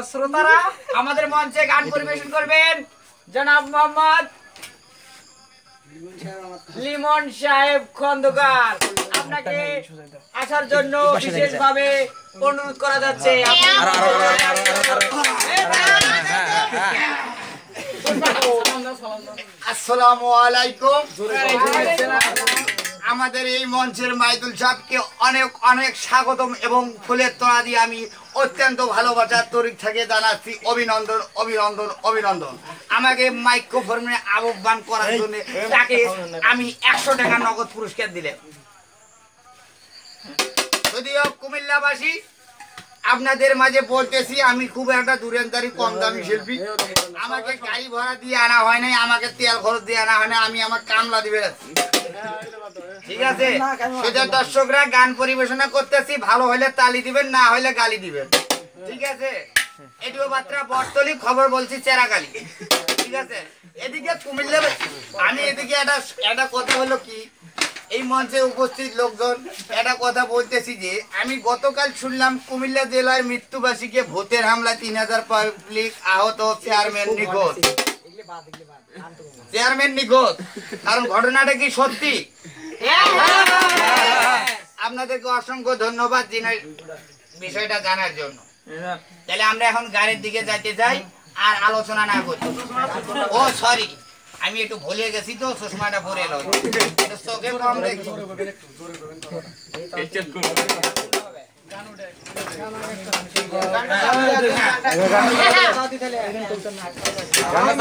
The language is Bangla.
শ্রোতারা আমাদের মঞ্চে গান পরিবেশন করবেন জনাব মোহাম্মদ লিমন সাহেব খন্দকার। আপনাকে আসার জন্য বিশেষভাবে অনুরোধ করা যাচ্ছে। আসসালামু আলাইকুম। আমাদের এই মঞ্চের মাইদুল সাহেবকে অনেক অনেক স্বাগতম এবং ফুলের তোড়া দিয়ে আমি অত্যন্ত ভালোবাসার তরিক থেকে জানাচ্ছি অভিনন্দন অভিনন্দন অভিনন্দন। আমাকে মাইক্রোফোনে আহ্বান করার জন্য তাকে আমি 100 টাকা নগদ পুরস্কার দিলেন। যদিও কুমিল্লাবাসী আপনাদের মাঝে বলতেছি আমি খুব একটা দূরেন্দারি কম দামি শিল্পী। আমাকে গাড়ি ভাড়া দিয়ে আনা হয় নাই, আমাকে তেল খরচ দিয়ে আনা হয় না, আমি আমার কামলা দিবে যাচ্ছি। ঠিক আছে, সেটা দর্শকরা গান পরিবেশনা করতেছি, ভালো হলে তালি দিবেন, না হলে গালি দিবেন। ঠিক আছে, এটিও মাত্রা বটতলি খবর বলছি চেরাগালি। ঠিক আছে, এদিকে কুমিল্লা আমি এদিকে একটা কথা হলো কি, এই মঞ্চে উপস্থিত লোকজন একটা কথা বলতেছি যে আমি গতকাল শুনলাম কুমিল্লা জেলায় মৃত্যুবাসীকে ভূতের হামলা 3000 পাবলিক আহত, চেয়ারম্যান নিখোঁজ। চেয়ারম্যান নিখোঁজ, কারণ ঘটনাটা কি সত্যি? আপনাদেরকে অসংখ্য ধন্যবাদ বিষয়টা জানার জন্য। তাহলে আমরা এখন গাড়ির দিকে যাইতে চাই আর আলোচনা না করি। ও সরি, আমি একটু ভুলে গেছি তো, চশমাটা পরে এলো চোখে কম দেখি। আমার